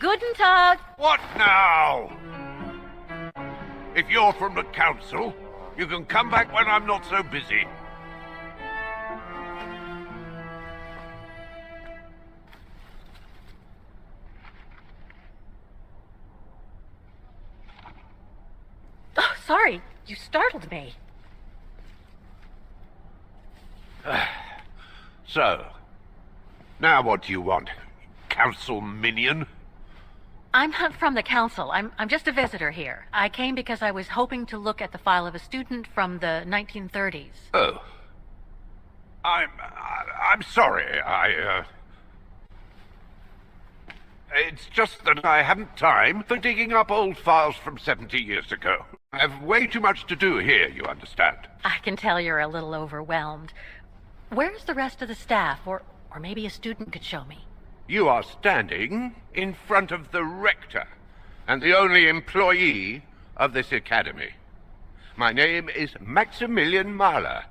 Guten Tag. What now? If you're from the council, you can come back when I'm not so busy. Oh, sorry. You startled me. So, now what do you want? Council minion? I'm not from the council. I'm just a visitor here. I came because I was hoping to look at the file of a student from the 1930s. Oh. I'm sorry. It's just that I haven't time for digging up old files from 70 years ago. I have way too much to do here, you understand. I can tell you're a little overwhelmed. Where's the rest of the staff? Or maybe a student could show me. You are standing in front of the rector and the only employee of this academy. My name is Maximilian Mahler,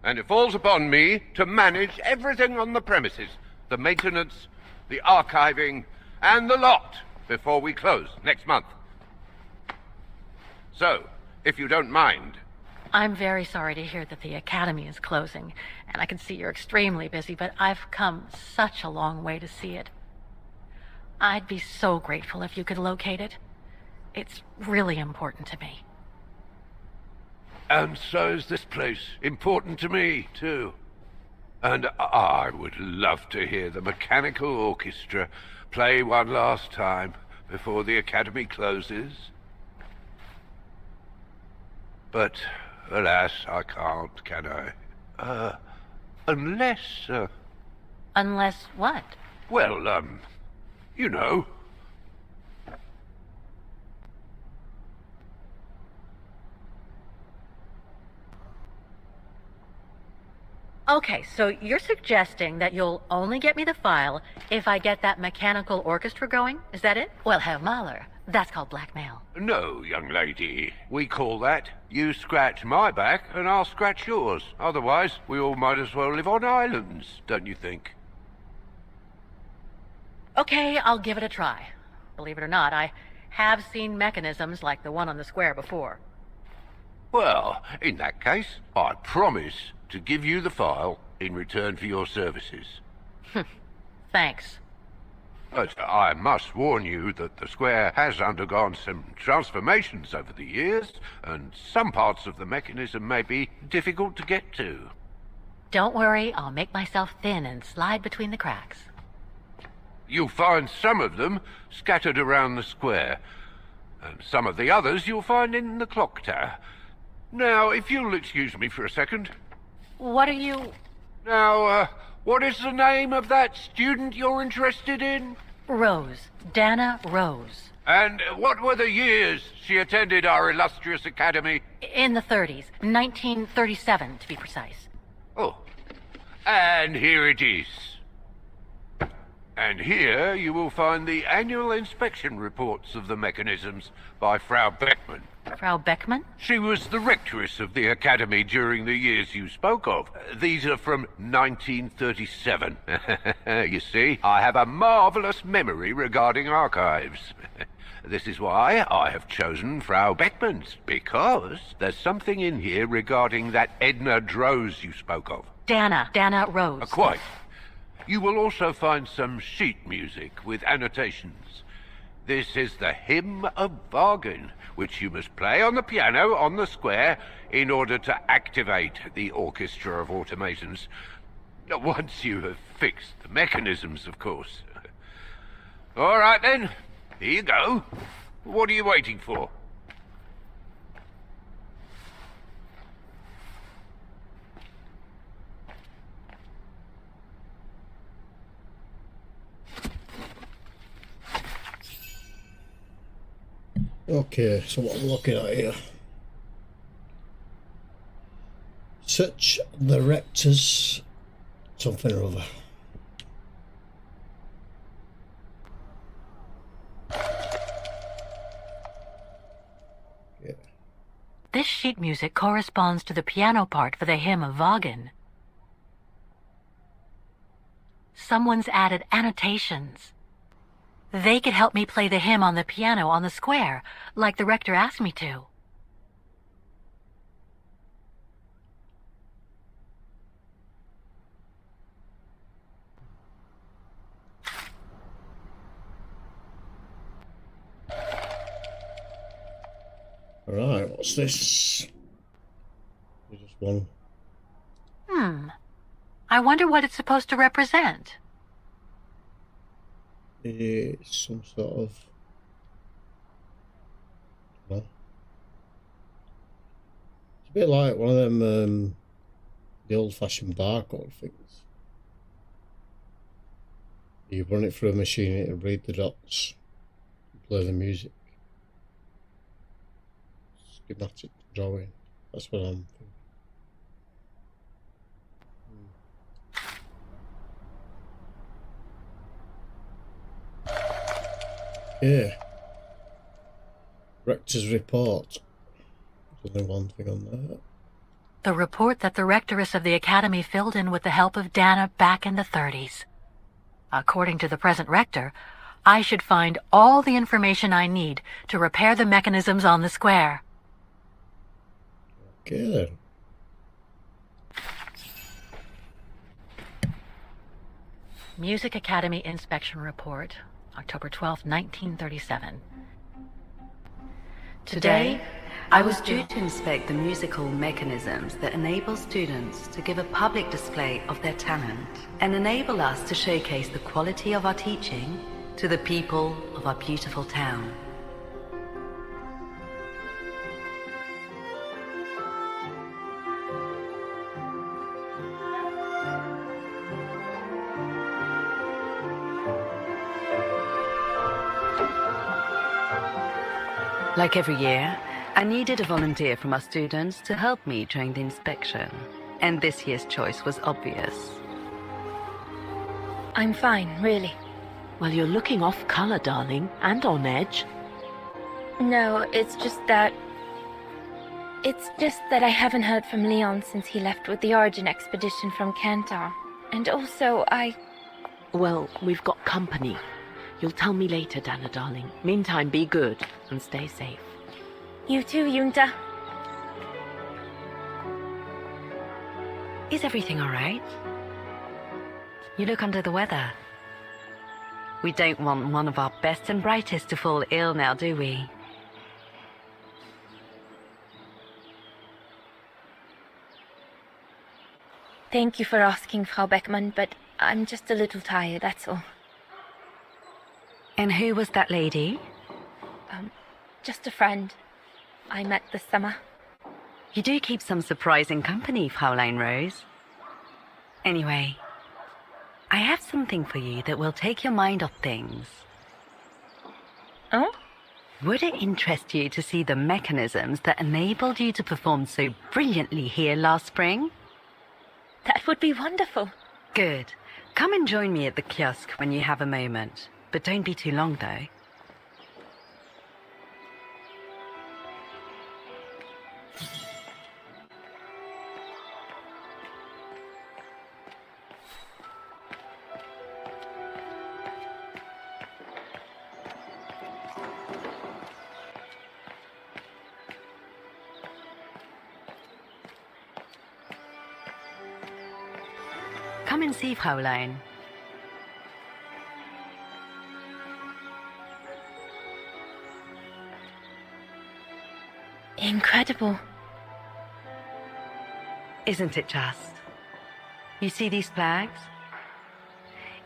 and it falls upon me to manage everything on the premises, the maintenance, the archiving, and the lot before we close next month. So, if you don't mind... I'm very sorry to hear that the academy is closing, and I can see you're extremely busy, but I've come such a long way to see it. I'd be so grateful if you could locate it. It's really important to me. And so is this place important to me, too. And I would love to hear the mechanical orchestra play one last time before the academy closes. But, alas, I can't, can I? Unless... Unless what? Well, you know... Okay, so you're suggesting that you'll only get me the file if I get that mechanical orchestra going? Is that it? Well, Herr Mahler, that's called blackmail. No, young lady. We call that you scratch my back and I'll scratch yours. Otherwise, we all might as well live on islands, don't you think? Okay, I'll give it a try. Believe it or not, I have seen mechanisms like the one on the square before. Well, in that case, I promise to give you the file in return for your services. Thanks. But I must warn you that the square has undergone some transformations over the years, and some parts of the mechanism may be difficult to get to. Don't worry, I'll make myself thin and slide between the cracks. You'll find some of them scattered around the square, and some of the others you'll find in the clock tower. Now, if you'll excuse me for a second. What are you... Now, what is the name of that student you're interested in? Rose. Dana Rose. And what were the years she attended our illustrious academy? In the 30s. 1937, to be precise. Oh, and here it is. And here you will find the annual inspection reports of the mechanisms by Frau Beckmann. Frau Beckmann? She was the rectoress of the academy during the years you spoke of. These are from 1937. You see, I have a marvelous memory regarding archives. This is why I have chosen Frau Beckmann's, because there's something in here regarding that Edna Droz you spoke of. Dana Rose. Quite. You will also find some sheet music with annotations. This is the Hymn of Wagner, which you must play on the piano on the square in order to activate the Orchestra of Automatons. Once you have fixed the mechanisms, of course. All right, then. Here you go. What are you waiting for? Okay, so what we're looking at here. Such the rector's something or other. Yeah. This sheet music corresponds to the piano part for the Hymn of Wagner. Someone's added annotations. They could help me play the hymn on the piano on the square, like the rector asked me to. Alright, what's this? There's just one. I wonder what it's supposed to represent. It's some sort of... Well, it's a bit like one of them, the old-fashioned barcode things. You run it through a machine, it'll read the dots, and play the music. Schematic drawing. That's what I'm thinking. Yeah. Rector's report. There's only one thing on there. The report that the rectoress of the academy filled in with the help of Dana back in the 30s. According to the present rector, I should find all the information I need to repair the mechanisms on the square. Okay then. Music Academy Inspection Report, October 12, 1937. Today, I was due to inspect the musical mechanisms that enable students to give a public display of their talent and enable us to showcase the quality of our teaching to the people of our beautiful town. Like every year, I needed a volunteer from our students to help me during the inspection, and this year's choice was obvious. I'm fine, really. Well, you're looking off color, darling, and on edge. No, it's just that I haven't heard from Leon since he left with the Origin expedition from Kantar. And also, Well, we've got company. You'll tell me later, Dana, darling. Meantime, be good and stay safe. You too, Yunta. Is everything all right? You look under the weather. We don't want one of our best and brightest to fall ill now, do we? Thank you for asking, Frau Beckmann, but I'm just a little tired, that's all. And who was that lady? Just a friend I met this summer. You do keep some surprising company, Fraulein Rose. Anyway, I have something for you that will take your mind off things. Oh? Would it interest you to see the mechanisms that enabled you to perform so brilliantly here last spring? That would be wonderful. Good. Come and join me at the kiosk when you have a moment. But don't be too long, though. Come and see, Fraulein. Incredible. Isn't it just? You see these flags?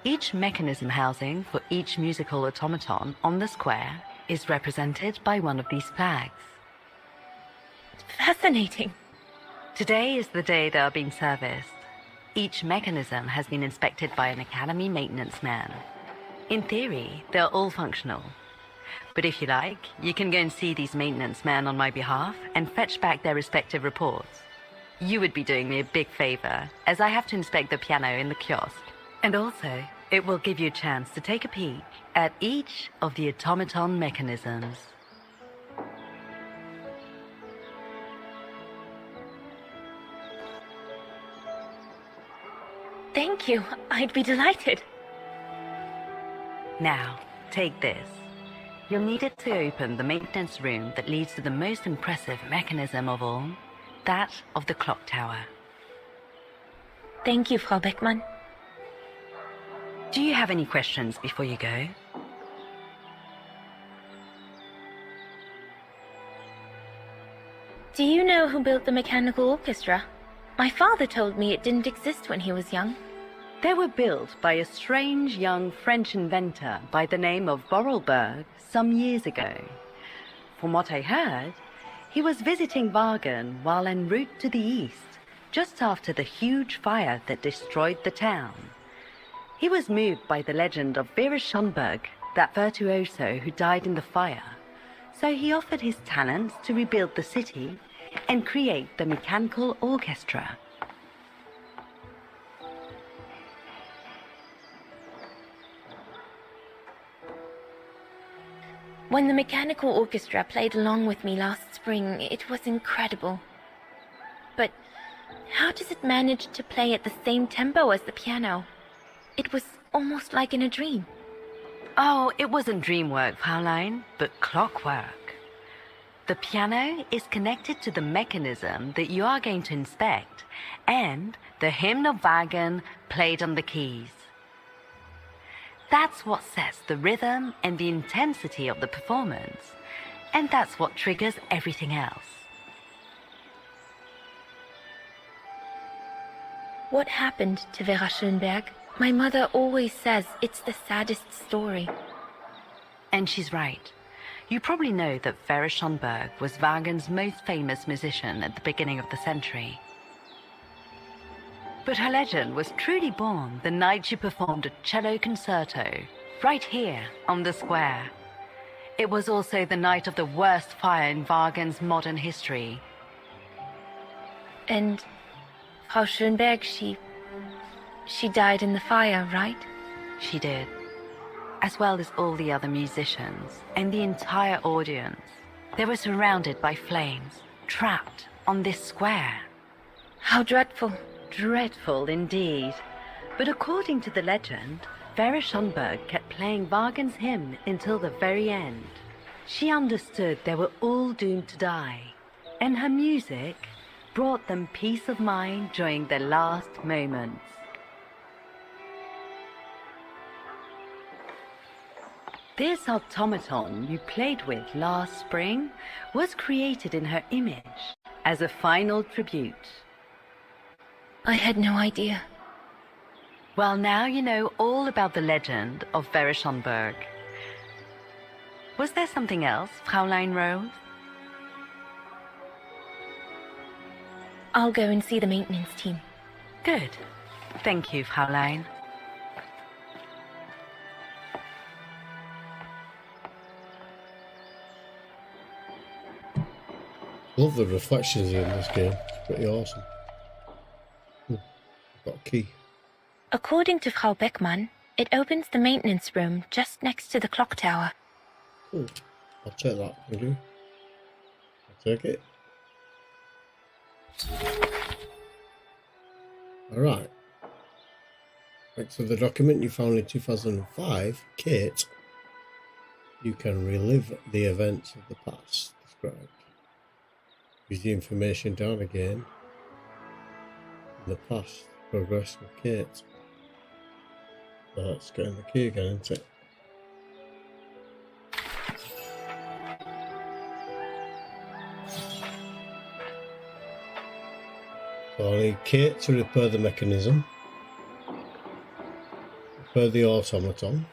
Each mechanism housing for each musical automaton on the square is represented by one of these flags. Fascinating. Today is the day they are being serviced. Each mechanism has been inspected by an academy maintenance man. In theory, they're all functional. But if you like, you can go and see these maintenance men on my behalf and fetch back their respective reports. You would be doing me a big favor, as I have to inspect the piano in the kiosk. And also, it will give you a chance to take a peek at each of the automaton mechanisms. Thank you. I'd be delighted. Now, Take this. You'll need it to open the maintenance room that leads to the most impressive mechanism of all, that of the clock tower. Thank you, Frau Beckmann. Do you have any questions before you go? Do you know who built the mechanical orchestra? My father told me it didn't exist when he was young. They were built by a strange young French inventor by the name of Borelberg some years ago. From what I heard, he was visiting Wagen while en route to the east, just after the huge fire that destroyed the town. He was moved by the legend of Vera Schönberg, that virtuoso who died in the fire, so he offered his talents to rebuild the city and create the mechanical orchestra. When the mechanical orchestra played along with me last spring, it was incredible. But how does it manage to play at the same tempo as the piano? It was almost like in a dream. Oh, it wasn't dream work, Fraulein, but clockwork. The piano is connected to the mechanism that you are going to inspect, and the hymn of Wagen played on the keys. That's what sets the rhythm and the intensity of the performance, and that's what triggers everything else. What happened to Vera Schönberg? My mother always says it's the saddest story. And she's right. You probably know that Vera Schönberg was Wagen's most famous musician at the beginning of the century. But her legend was truly born the night she performed a cello concerto, right here on the square. It was also the night of the worst fire in Wagen's modern history. And Frau Schönberg, she died in the fire, right? She did, as well as all the other musicians and the entire audience. They were surrounded by flames, trapped on this square. How dreadful. Dreadful indeed. But according to the legend, Vera Schönberg kept playing Wagen's hymn until the very end. She understood they were all doomed to die, and her music brought them peace of mind during their last moments. This automaton you played with last spring was created in her image as a final tribute. I had no idea. Well, now you know all about the legend of Vera Schönberg. Was there something else, Fraulein Rose? I'll go and see the maintenance team. Good. Thank you, Fraulein. Love the reflections in this game. It's pretty awesome. Got a key. According to Frau Beckmann, it opens the maintenance room just next to the clock tower. Cool. I'll take that. Thank you. I'll take it. Alright. Thanks for the document you found in 2005, Kate. You can relive the events of the past described. Use the information down again. In the past, progress with Kate. So that's getting the key again, isn't it? So I need Kate to repair the mechanism. Repair the automaton.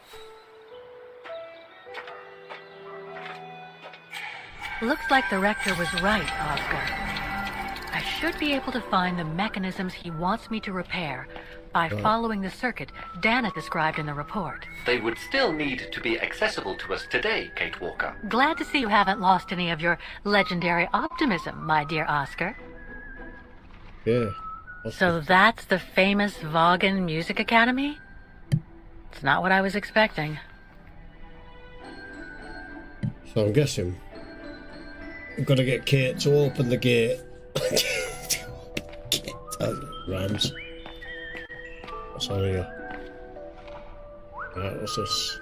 Looks like the rector was right, Oscar. I should be able to find the mechanisms he wants me to repair by following the circuit Dana described in the report. They would still need to be accessible to us today, Kate Walker. Glad to see you haven't lost any of your legendary optimism, my dear Oscar. Yeah. So that's the famous Wagen Music Academy? It's not what I was expecting. So I'm guessing I've got to get Kate to open the gate. Rhymes. What's on here? Right, what's this?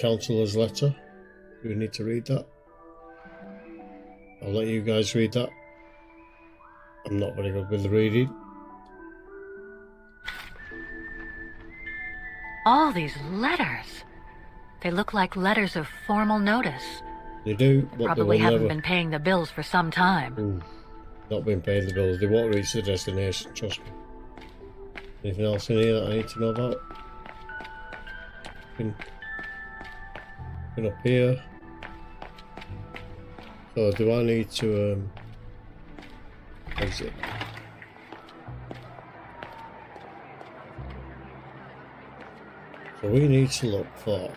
counsellor's letter. Do we need to read that? I'll let you guys read that. I'm not very good with the reading. All these letters. They look like letters of formal notice. They do, but Probably they will haven't never... been paying the bills for some time. Ooh, not been paying the bills. They won't reach the destination, trust me. Anything else in here that I need to know about? Been up here. So do I need to exit? So we need to look for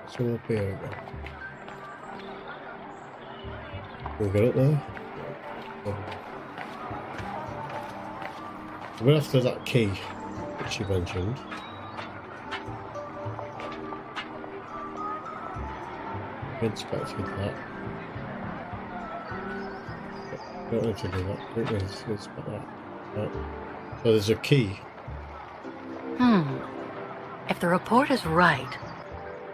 so up here again. Can we get up there? We're after that key that she mentioned. We inspected that. Don't need to do that. Don't need to inspect that. Right. So there's a key. If the report is right,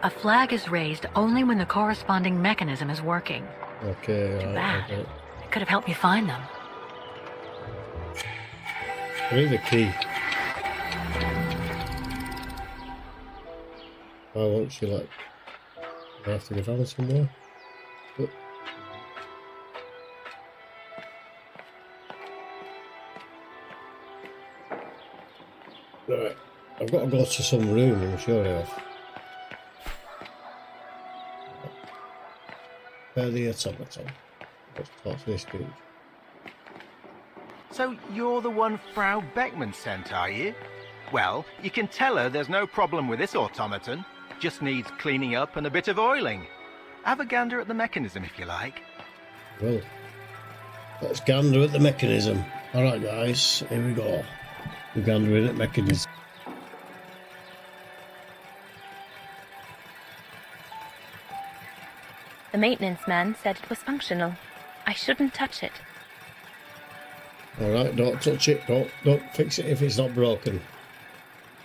a flag is raised only when the corresponding mechanism is working. Okay, Too right. bad. Okay. It could have helped me find them. I need a key. Why won't she like... I have to go down somewhere? Oh. Right. I've got to go to some room, I'm sure I have. Where the automaton? Let's talk to this dude. So you're the one Frau Beckman sent, are you? Well, you can tell her there's no problem with this automaton. Just needs cleaning up and a bit of oiling. Have a gander at the mechanism if you like. Well, let's gander at the mechanism. Alright guys, here we go. We're gandering at mechanism. The maintenance man said it was functional. I shouldn't touch it. Alright, don't touch it, don't fix it if it's not broken.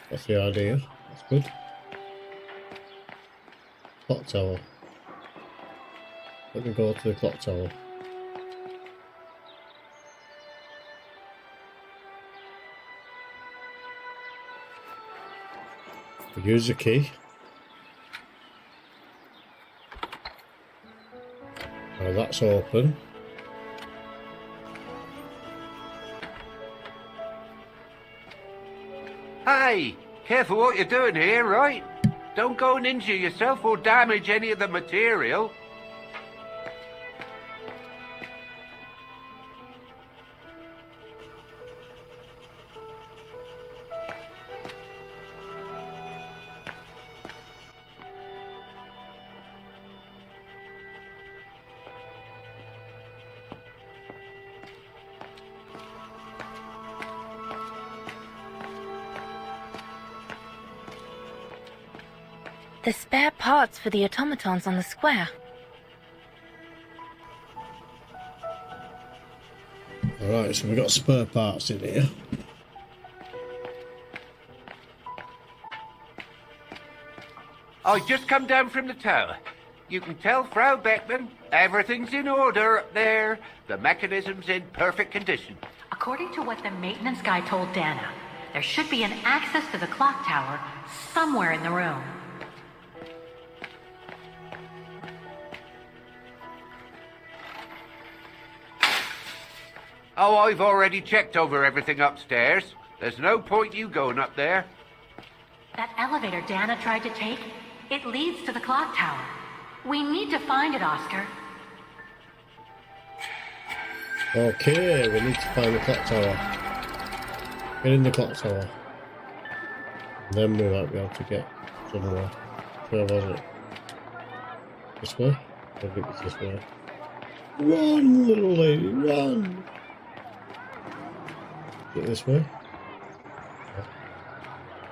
That's the idea. That's good. Clock tower. Let me go to the clock tower. Use the key. Now that's open. Hey, careful what you're doing here, right? Don't go and injure yourself or damage any of the material. The spare parts for the automatons on the square. Alright, so we've got spare parts in here. I just come down from the tower. You can tell Frau Beckman everything's in order up there. The mechanism's in perfect condition. According to what the maintenance guy told Dana, there should be an access to the clock tower somewhere in the room. Oh, I've already checked over everything upstairs. There's no point you going up there. That elevator Dana tried to take, it leads to the clock tower. We need to find it, Oscar. Okay, we need to find the clock tower. Get in the clock tower. Then we might be able to get somewhere. Where was it? This way? I think it's this way. Run, little lady, run! Is it this way?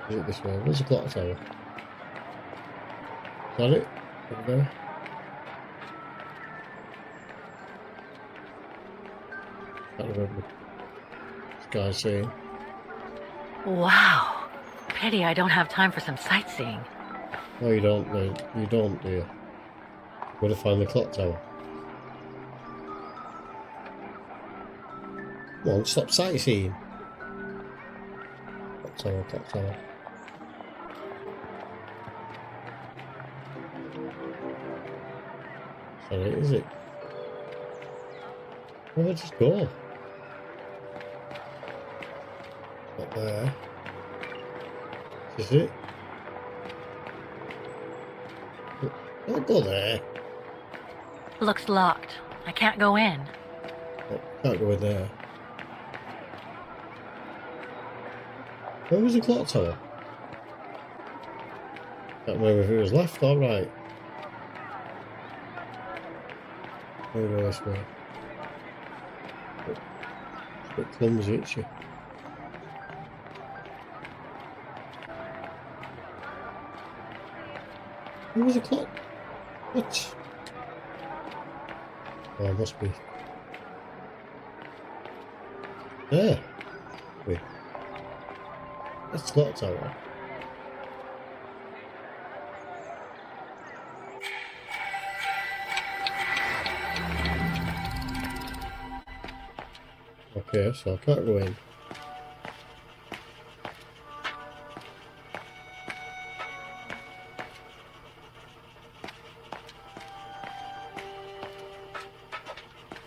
Is it this way? Where's the clock tower? Is that it? Over there? Can't remember. sightseeing. Wow. Pity I don't have time for some sightseeing. No, you don't, do you? Don't, do you? Gotta find the clock tower. Come on, stop sightseeing. Clock tower, clock tower. Sorry, is it? Where did I just go? Not there. Is it? Don't go there. Looks locked. I can't go in. Oh, can't go in there. Where was the clock tower? Can't remember if it was left or right. Maybe go this way. It's a bit clumsy, isn't she? Where was the clock? What? Oh, it must be. There. Wait. That's the clock tower. Okay, so I can't go in.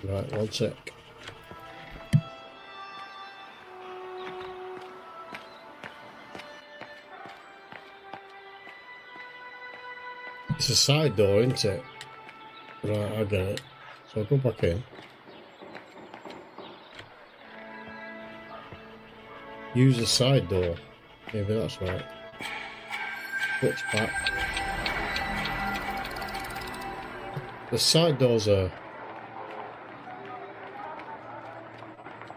Right, one sec. It's a side door, isn't it? Right, I get it. So I'll go back in. Use the side door. Maybe that's right. Switch back. The side doors are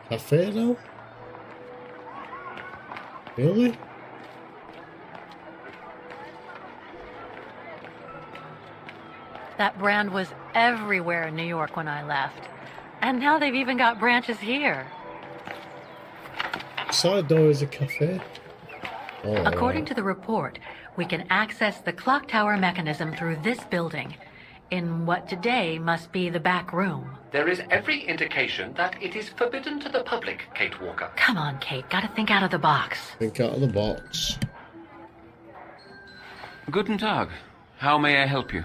cafe now? Really? That brand was everywhere in New York when I left. And now they've even got branches here. Side door is a cafe? Oh, According right. to the report, we can access the clock tower mechanism through this building, in what today must be the back room. There is every indication that it is forbidden to the public, Kate Walker. Come on, Kate, gotta think out of the box. Think out of the box. Guten Tag. How may I help you?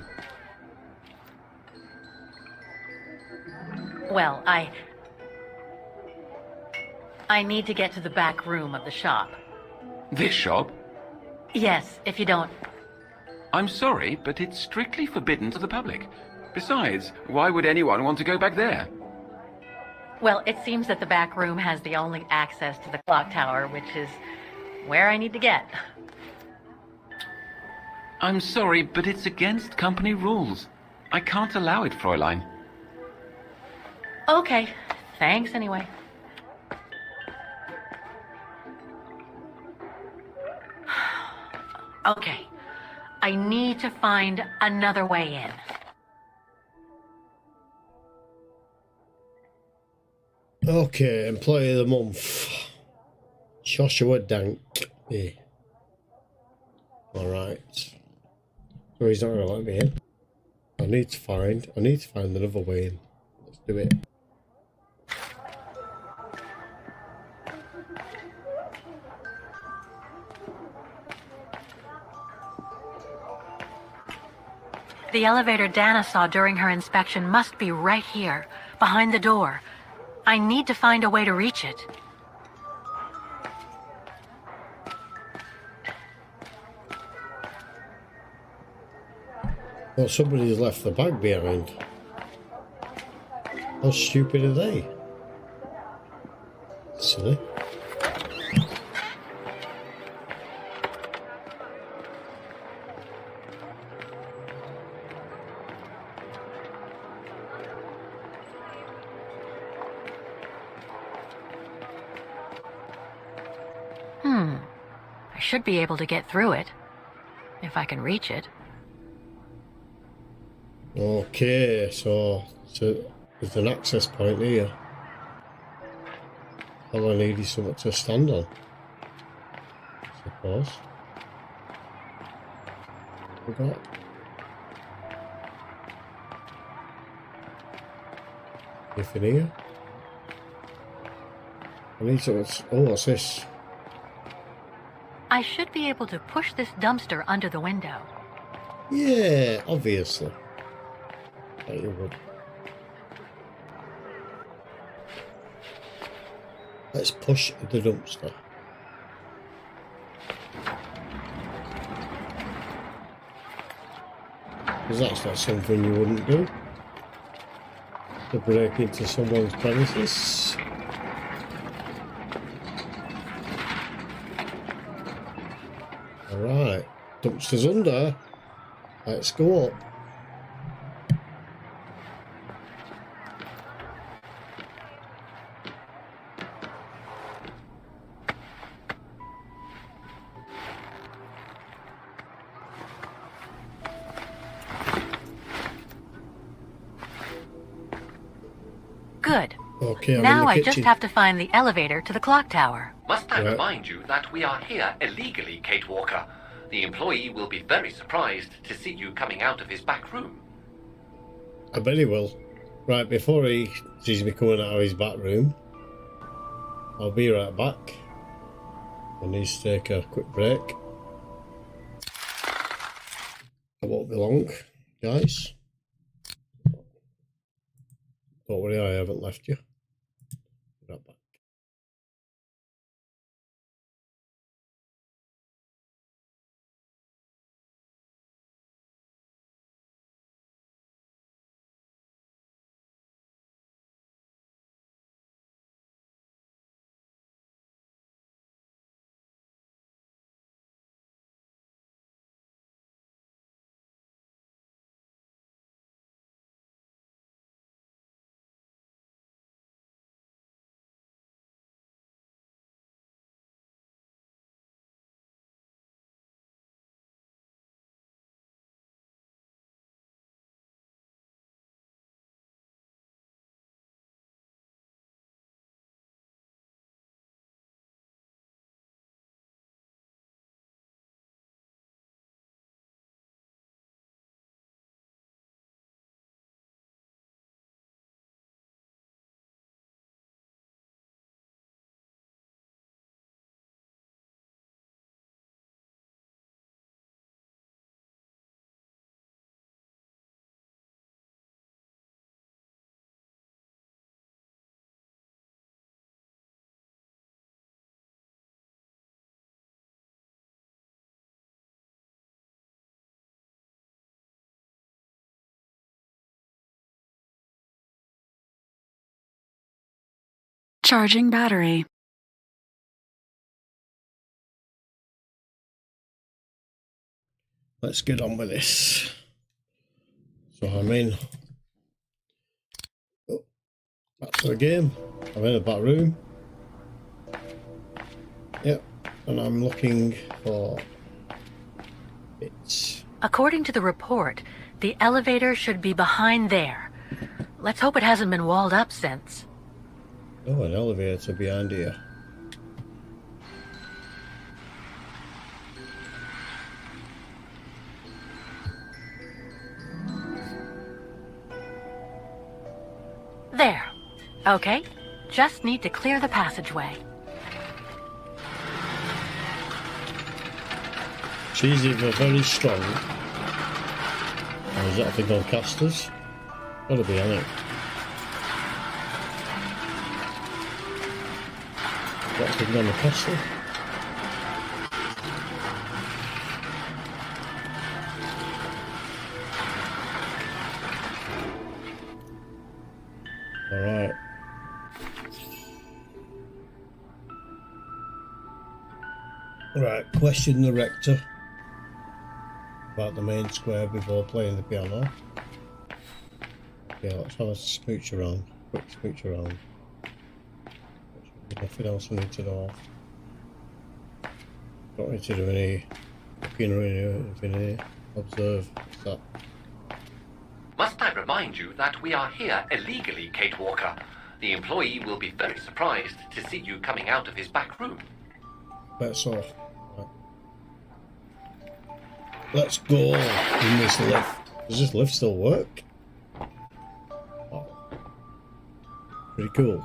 Well, I need to get to the back room of the shop. This shop? Yes, if you don't... I'm sorry, but it's strictly forbidden to the public. Besides, why would anyone want to go back there? Well, it seems that the back room has the only access to the clock tower, which is where I need to get. I'm sorry, but it's against company rules. I can't allow it, Fräulein. Okay, thanks anyway. Okay, I need to find another way in. Okay, employee of the month. Joshua Dankby. Alright. So he's not gonna let me in. I need to find another way in. Let's do it. The elevator Dana saw during her inspection must be right here, behind the door. I need to find a way to reach it. Well, somebody's left the bag behind. How stupid are they? Silly. I should be able to get through it, if I can reach it. Okay, so there's an access point here. All I need is something to stand on, I suppose. We got anything here? I need something. Oh, what's this? I should be able to push this dumpster under the window. Yeah, obviously. Bet you would. Let's push the dumpster. Because that's not something you wouldn't do. To break into someone's premises. Alright, dumpster's under. Let's go up. Good. Okay, I'm Now in the I kitchen. just have to find the elevator to the clock tower. Must I Right. remind you that we are here illegally, Kate Walker? The employee will be very surprised to see you coming out of his back room. I bet he will. Right, before he sees me coming out of his back room, I'll be right back. I need to take a quick break. I won't be long, guys. Don't worry, I haven't left you. Right back. Charging battery. Let's get on with this. So I'm in. Oh, back to the game. I'm in a back room. Yep, and I'm looking for bits. According to the report, the elevator should be behind there. Let's hope it hasn't been walled up since. Oh, an elevator behind here. There. Okay, just need to clear the passageway. She's either very strong, or is that a thing on casters? Gotta be on it. What's the thing on the caster? Alright. Right, question the rector about the main square before playing the piano. Yeah, let's have a smooch around. Quick smooch around. Nothing else we need to know. Don't need to do any looking or anything here. Observe. What's that? Must I remind you that we are here illegally, Kate Walker? The employee will be very surprised to see you coming out of his back room. That's all. Right. Let's go in this lift. Does this lift still work? Oh. Pretty cool.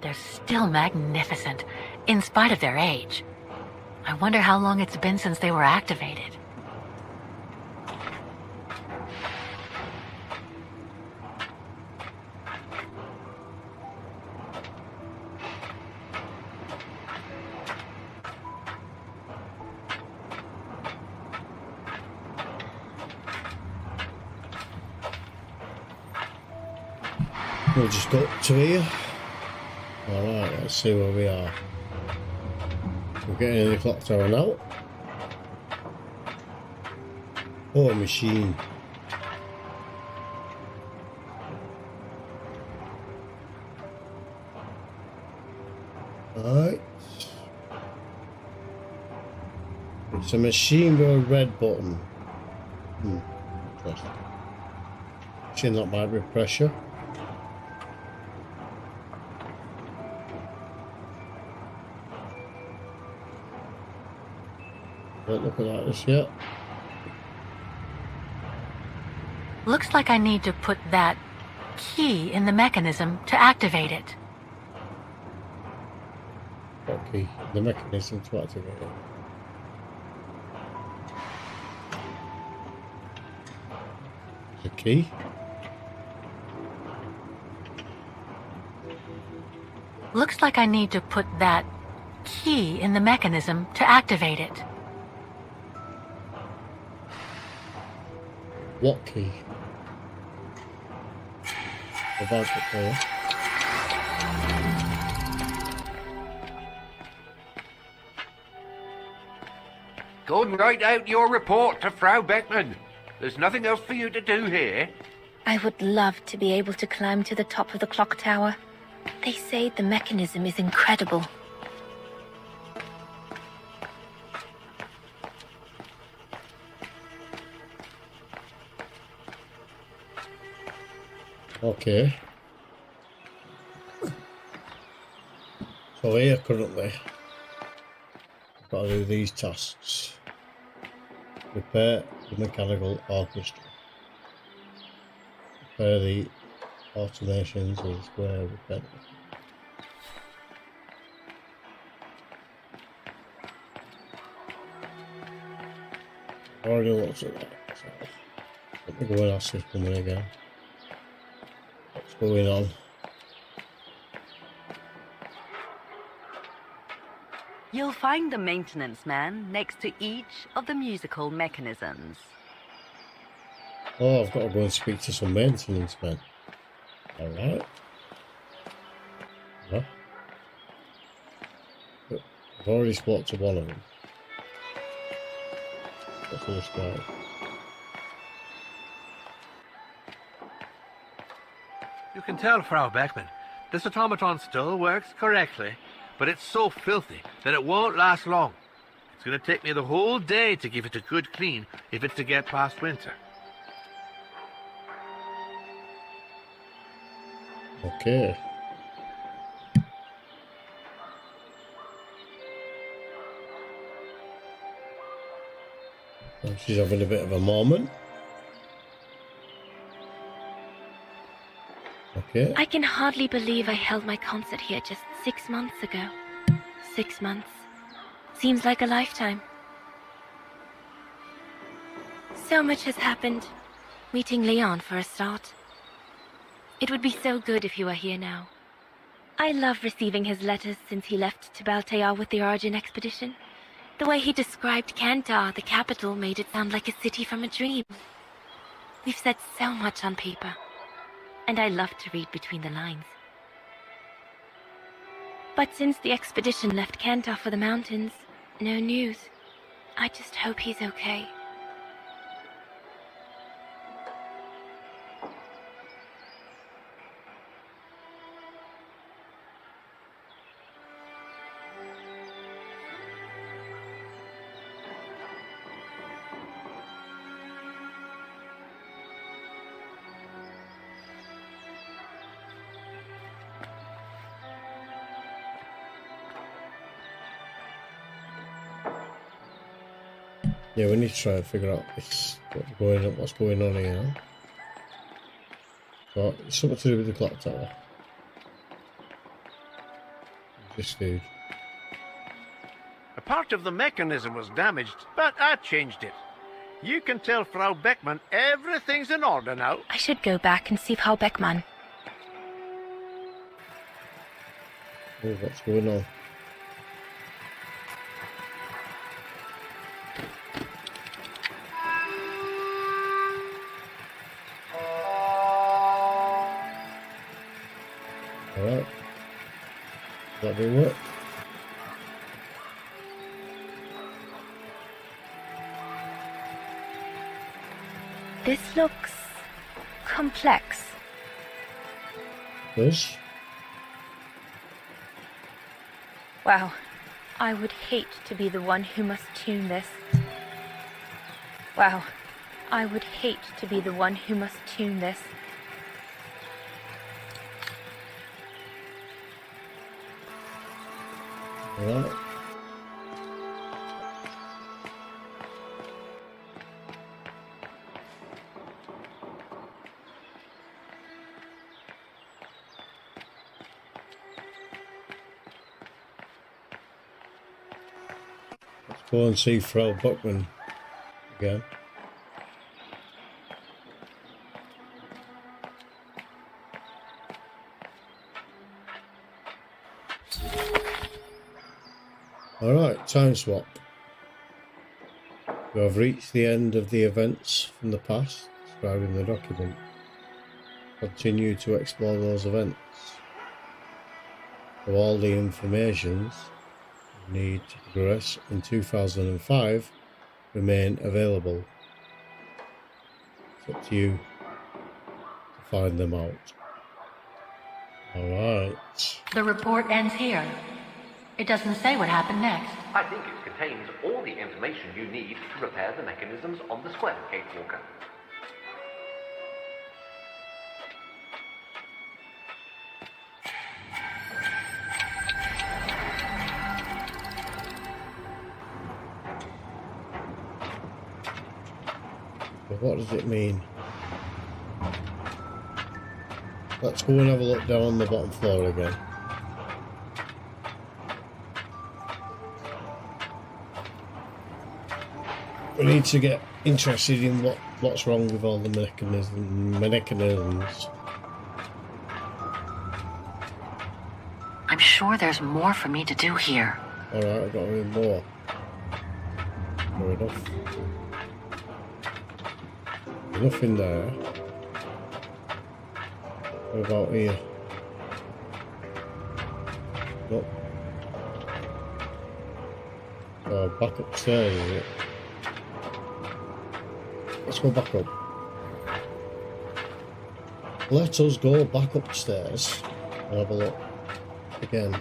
They're still magnificent, in spite of their age. I wonder how long it's been since they were activated. We'll just go up to here. Alright, let's see where we are. We're getting in the clock tower now. Oh, a machine. Alright. It's a machine with a red button. Interesting. Machine that might be pressure. Don't look like this yet. Looks like I need to put that key in the mechanism to activate it. Okay, the mechanism to activate it. The key. Looks like I need to put that key in the mechanism to activate it. What key? About it there. Go and write out your report to Frau Beckman. There's nothing else for you to do here. I would love to be able to climb to the top of the clock tower. They say the mechanism is incredible. Okay. So here currently, I've got to do these tasks. Repair the mechanical orchestra. Repair the automations of the square repair. I already looked at that, so let me go and ask this woman again. What's going on? You'll find the maintenance man next to each of the musical mechanisms. Oh, I've got to go and speak to some maintenance men. Alright. Yeah. I've already spoke to one of them. What's this guy? You can tell, Frau Beckman, this automaton still works correctly, but it's so filthy that it won't last long. It's going to take me the whole day to give it a good clean if it's to get past winter. Okay. Well, she's having a bit of a moment. Okay. I can hardly believe I held my concert here just 6 months ago. 6 months. Seems like a lifetime. So much has happened. Meeting Leon for a start. It would be so good if he were here now. I love receiving his letters since he left to Baltear with the Origin expedition. The way he described Kantar, the capital, made it sound like a city from a dream. We've said so much on paper. And I love to read between the lines. But since the expedition left Kantar for the mountains, no news. I just hope he's okay. Yeah, we need to try and figure out what's going on here. So it's something to do with the clock tower. This dude. A part of the mechanism was damaged, but I changed it. You can tell Frau Beckmann everything's in order now. I should go back and see Frau Beckmann. Oh, what's going on? Alright. That didn't work. This looks complex. This? Wow. I would hate to be the one who must tune this. Wow. I would hate to be the one who must tune this. Alright. Let's go and see Frau Beckmann again. Alright, time swap. We have reached the end of the events from the past described in the document. Continue to explore those events. So all the informations you need to progress in 2005 remain available. It's up to you to find them out. Alright. The report ends here. It doesn't say what happened next. I think it contains all the information you need to repair the mechanisms on the square, Kate Walker. But what does it mean? Let's go and have a look down on the bottom floor again. We need to get interested in what's wrong with all the mechanisms. I'm sure there's more for me to do here. Alright, I've got to read more. Fair enough. Nothing there. What about here? Nope. Oh, back upstairs, is it? Let's go back up. Let us go back upstairs and have a look again.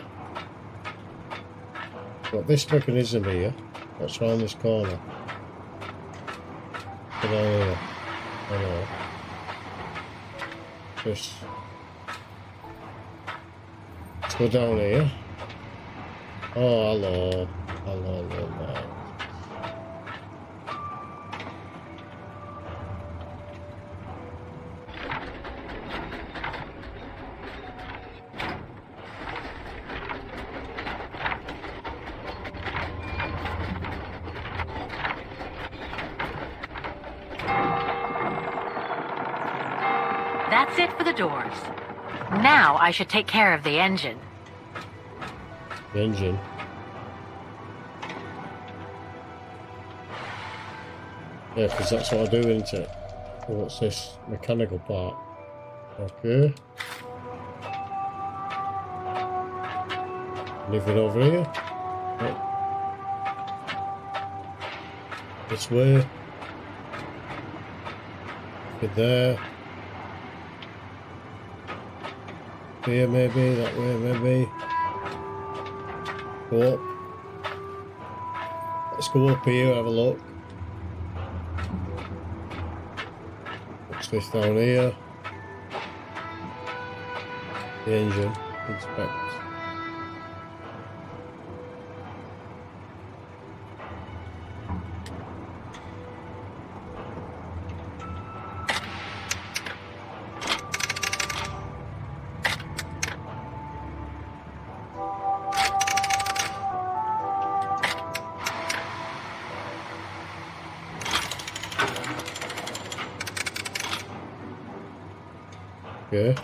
Got this mechanism here. What's around this corner? Come on here. I know. Just. Let's go down here. Oh, hello. Hello, hello. That's it for the doors. Now I should take care of the engine. The engine. Yeah, because that's what I do, isn't it? Oh, what's this? Mechanical part. Okay. Anything over here? Nope. This way. Get there. Here maybe, that way maybe. Go up. Let's go up here, have a look. What's this down here? The engine. Inspect. Okay.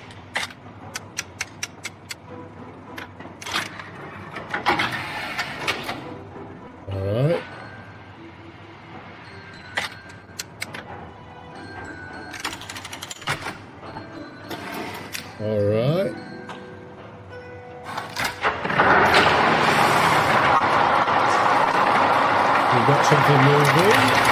Alright. Alright. We've got something moving.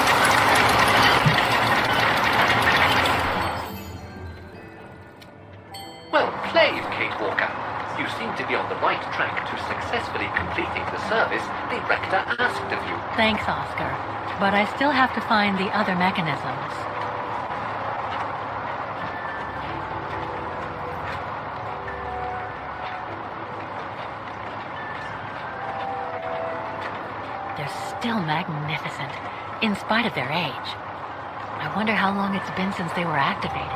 Well played, Kate Walker. You seem to be on the right track to successfully completing the service the Rector asked of you. Thanks, Oscar. But I still have to find the other mechanisms. They're still magnificent, in spite of their age. I wonder how long it's been since they were activated.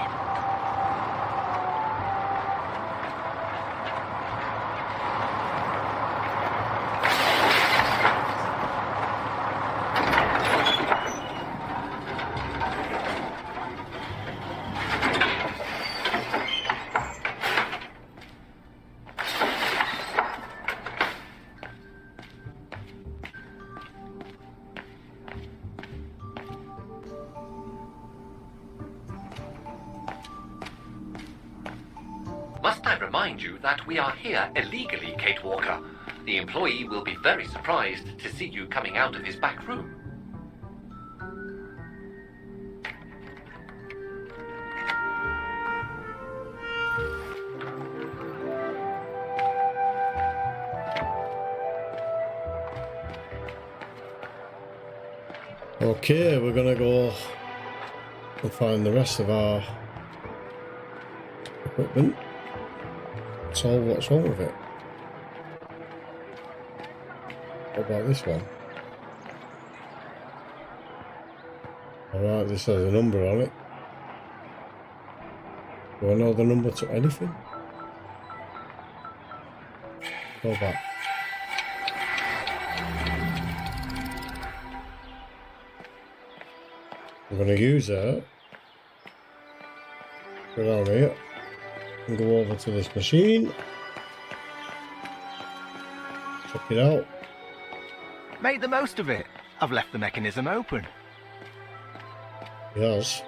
Must I remind you that we are here illegally, Kate Walker? The employee will be very surprised to see you coming out of his back room. Okay, we're gonna go and find the rest of our equipment. So what's wrong with it? What about this one? Alright, this has a number on it. Do I know the number to anything? Go back. I'm going to use that. Go down here and go over to this machine. Check it out. Make the most of it. I've left the mechanism open. Yes.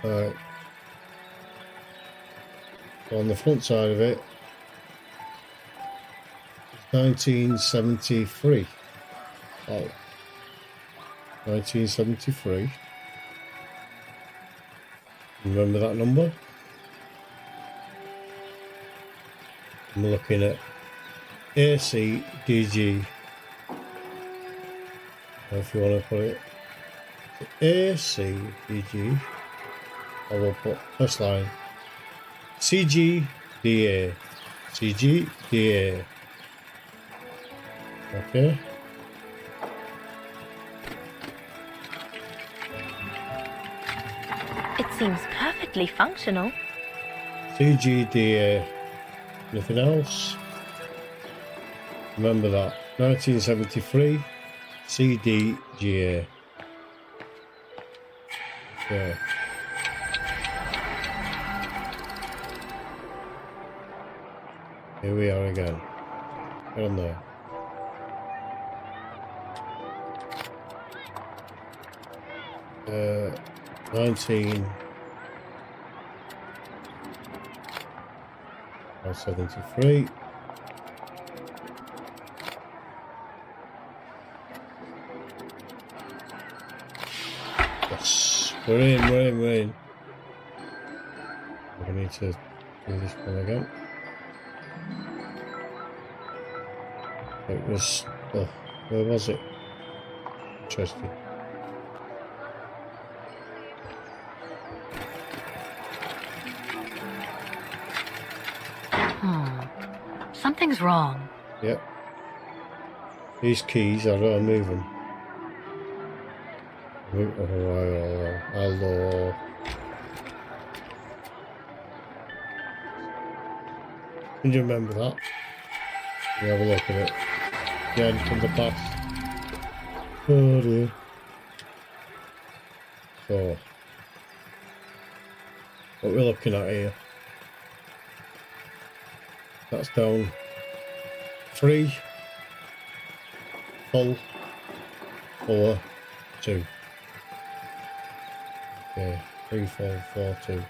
Alright. So on the front side of it, it's 1973. Oh. 1973. Remember that number? I'm looking at ACDG. If you want to put it ACDG, I will put first line CGDA. CGDA. Okay. It seems perfectly functional. CGDA. Anything else? Remember that. 1973 CDGA. Okay. Here we are again. Get on there. Uh, 1973. We're in. We need to do this one again. It was... Oh, where was it? Interesting. Something's wrong. Yep. These keys, I don't move them. Oh, hello. Can you remember that? You have a look at it. Again from the past. Oh dear. So, what we're looking at here. That's down 3, full, 4, 2. Okay, 3, 4, 4, 2.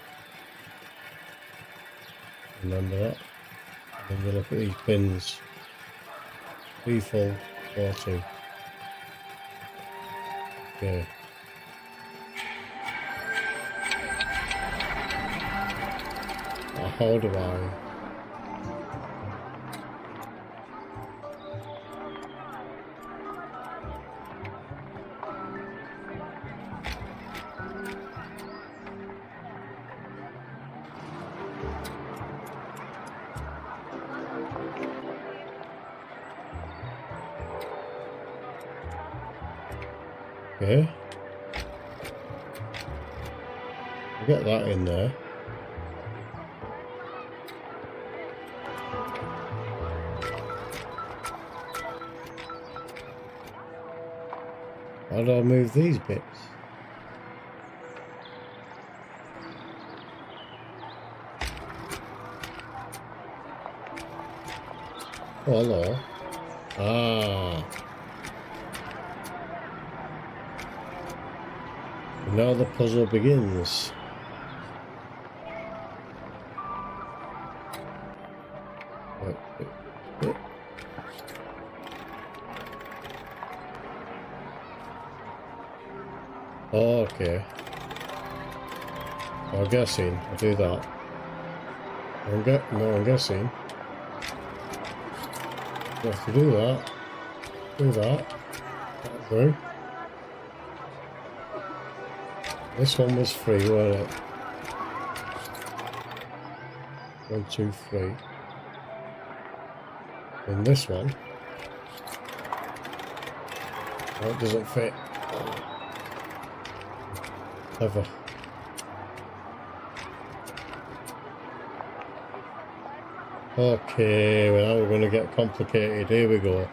Remember that? And then you look at these pins. 3, full, 4, 2. Okay. How do I? Okay. Get that in there. How do I move these bits? Oh, hello. Ah. And now the puzzle begins. Oh, okay. I'm guessing I'll do that. I'm guessing you have to do that. Do that. That'll do. This one was free, wasn't it? 1, 2, 3. And this one, oh, it doesn't fit. Ever. Okay, well, now we're going to get complicated. Here we go.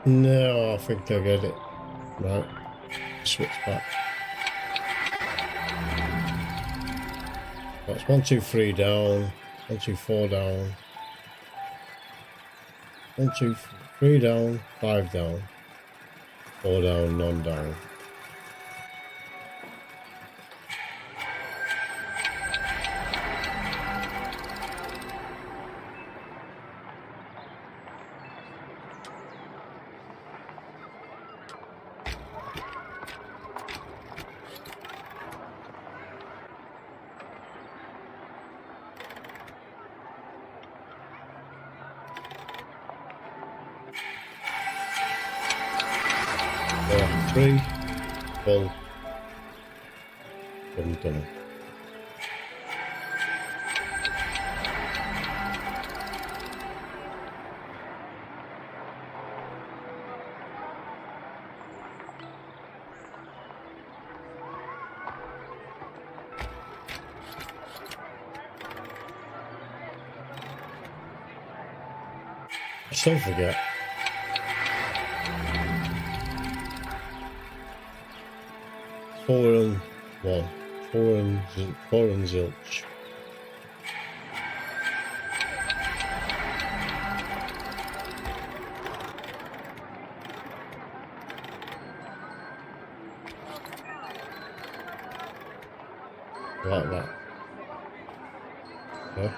No, I think I get it. Right. Switch back. That's 1, 2, 3 down. 1, 2, 4 down. 1, 2, 3 down. 5 down. 4 down, none down. Three, full, done. I still forget. Four and one. Four and zilch. Like that. Yeah.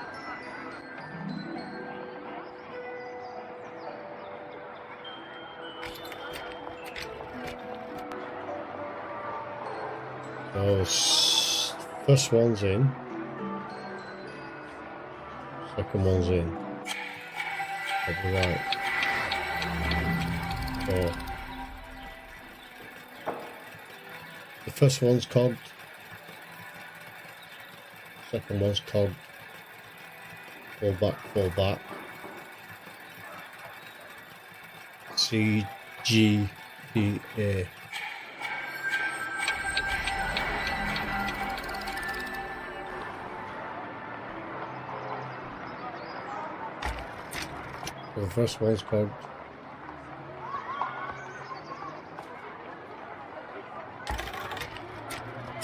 So first one's in, second one's in. I'll be right. So the first one's cogged, second one's cogged. Fall back. C G D A. So the first one's cogged.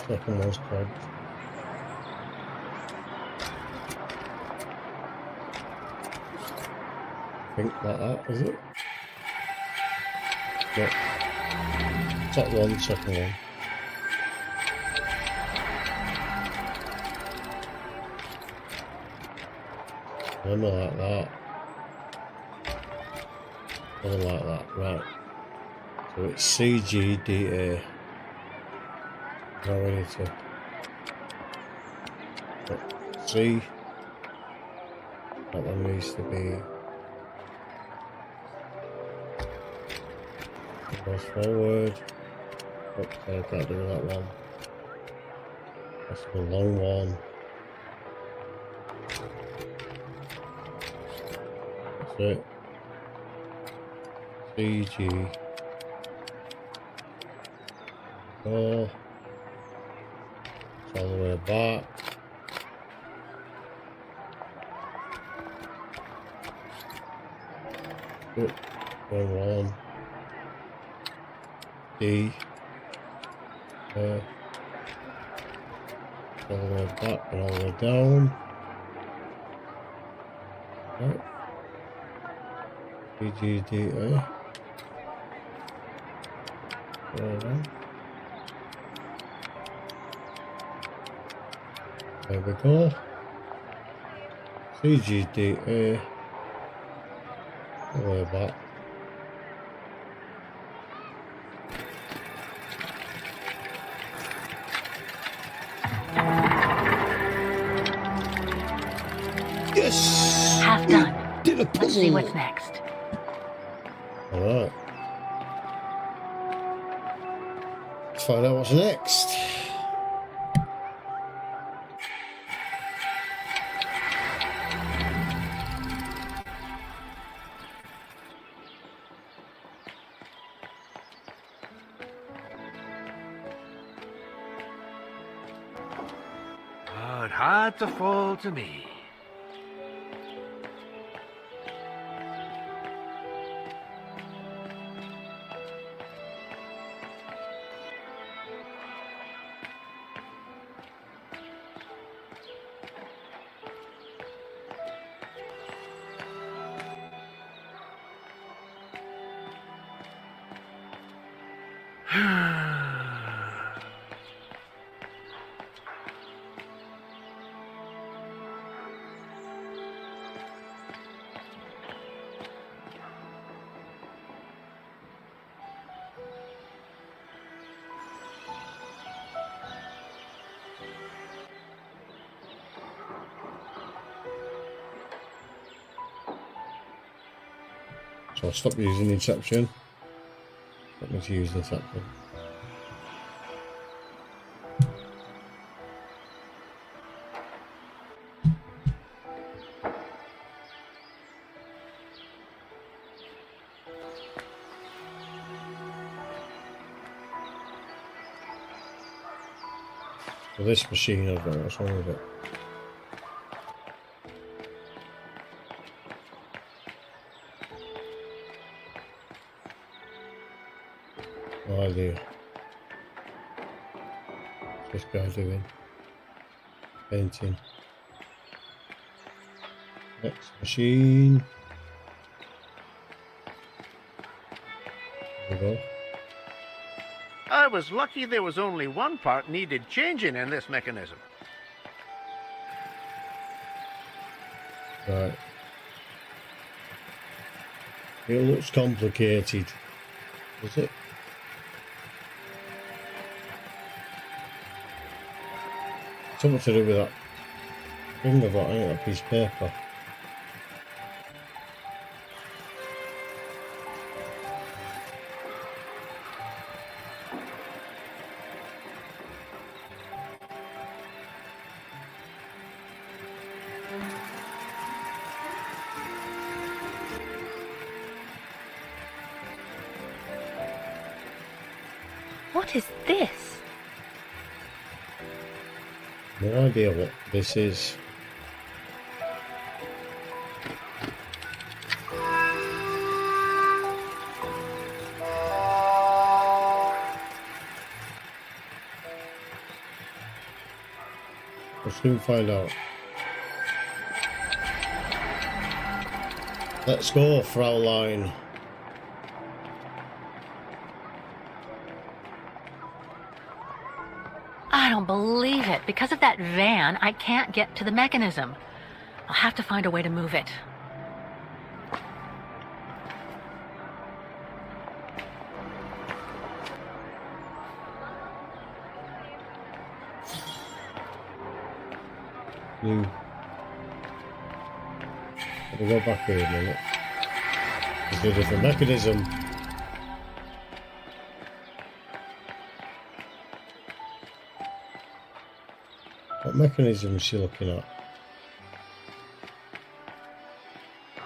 Second one's cogged. I think like that, is it? Yep. Top one, second one. One like that. One like that, right. So it's CGDA. Now we need to put C. That one needs to be. Goes forward. Oops, I can't do that one. That's the long one. That's it. CG. Oh. It's all the way back. Good. One. D. All the way back and all the way down. Right. CGDA. There we go. CGDA. All the way back. Yes! Half done. Did a puzzle. Let's see what's next. Alright. Let's find out what's next. but hard to fall to me. So I'll stop using Inception. Let me use Inception. For this machine, I don't know what's wrong with it. No idea. What's this guy doing? Painting. Next machine. There we go. I was lucky there was only one part needed changing in this mechanism. Right. It looks complicated. Does it? Something to do with that thing I've got, I think, that piece of paper. What is this? No idea what this is. We'll soon find out. Let's go, Fraulein. I don't believe it. Because of that van, I can't get to the mechanism. I'll have to find a way to move it. Let me go back here a minute. It's a different mechanism. What mechanism is she looking at?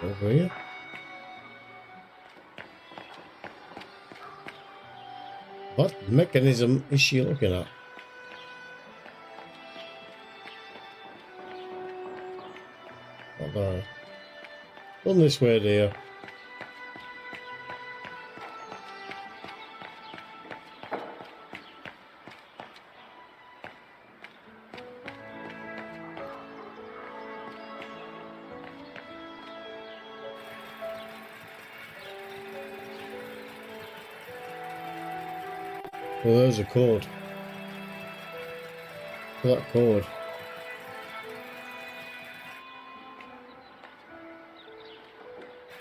Over here? What mechanism is she looking at? Not there. Come this way, dear. Well, there's a code. For that code.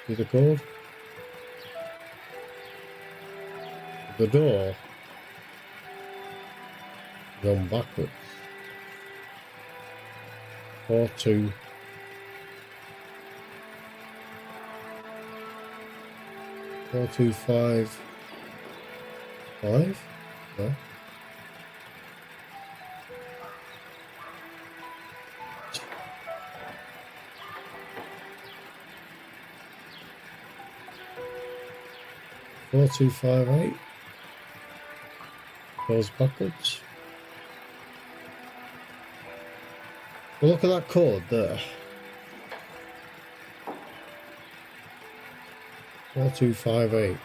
See the code? The door gone backwards. 4-2. Four, 2, 5, 5? Yeah. Four, 2, 5, 8 goes backwards. Well, look at that code there. 4258.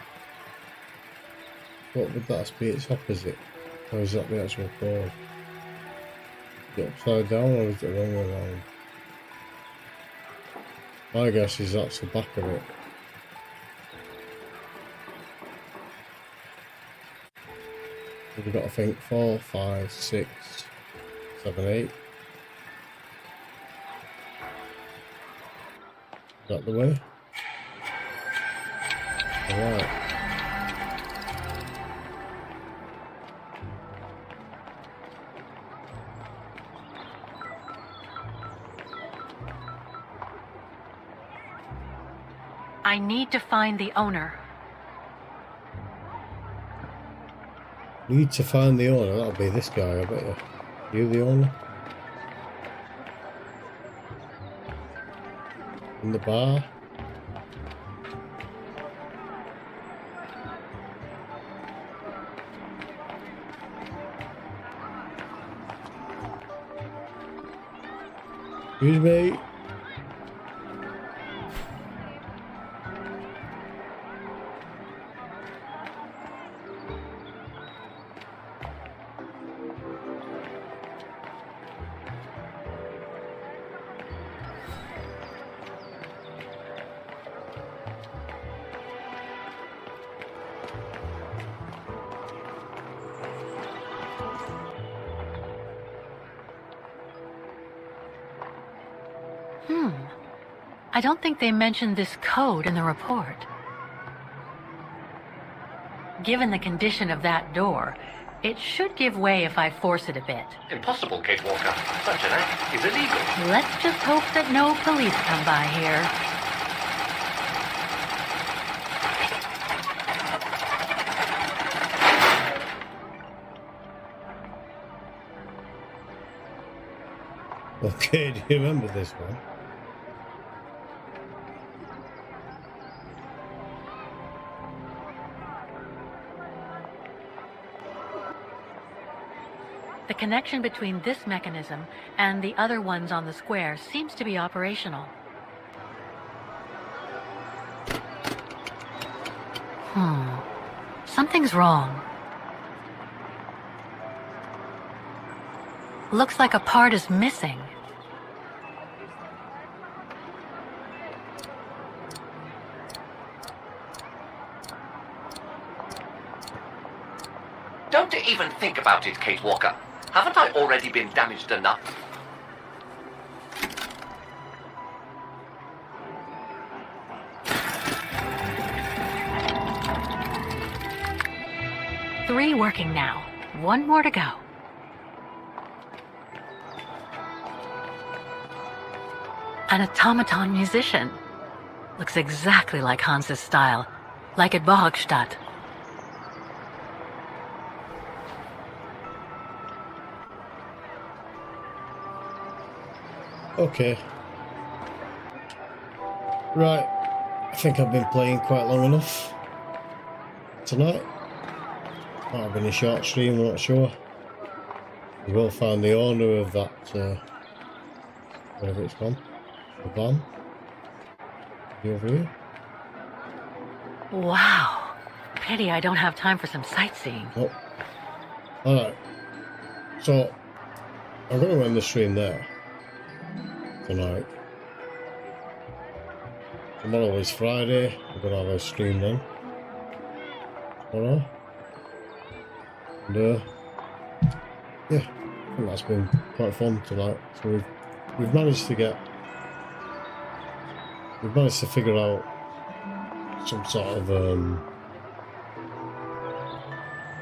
What would that be? Its opposite? Or is that the actual code? Is it upside down or is it the wrong way around? My guess is that's the back of it. We've got to think 4, 5, 6, 7, 8. Is that the way? Alright. I need to find the owner. Need to find the owner. That'll be this guy, I bet you. You the owner? In the bar? Excuse me. I don't think they mentioned this code in the report. Given the condition of that door, it should give way if I force it a bit. Impossible, Kate Walker. Such an act is illegal. Let's just hope that no police come by here. Okay, do you remember this one? The connection between this mechanism and the other ones on the square seems to be operational. Something's wrong. Looks like a part is missing. Don't even think about it, Kate Walker. Haven't I already been damaged enough? Three working now. One more to go. An automaton musician. Looks exactly like Hans's style, like at Bohogstadt. Okay. Right. I think I've been playing quite long enough tonight. Might have been a short stream, I'm not sure. We will find the owner of that, wherever it's gone. The van. Is over here? Wow. Pity I don't have time for some sightseeing. Oh. Alright. So, I'm going to end the stream there. Tonight. Tomorrow is Friday. We're going to have a stream then. Tomorrow. And, yeah. I think that's been quite fun tonight. So we've managed to figure out some sort of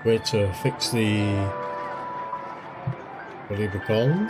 way to fix the what do you call them?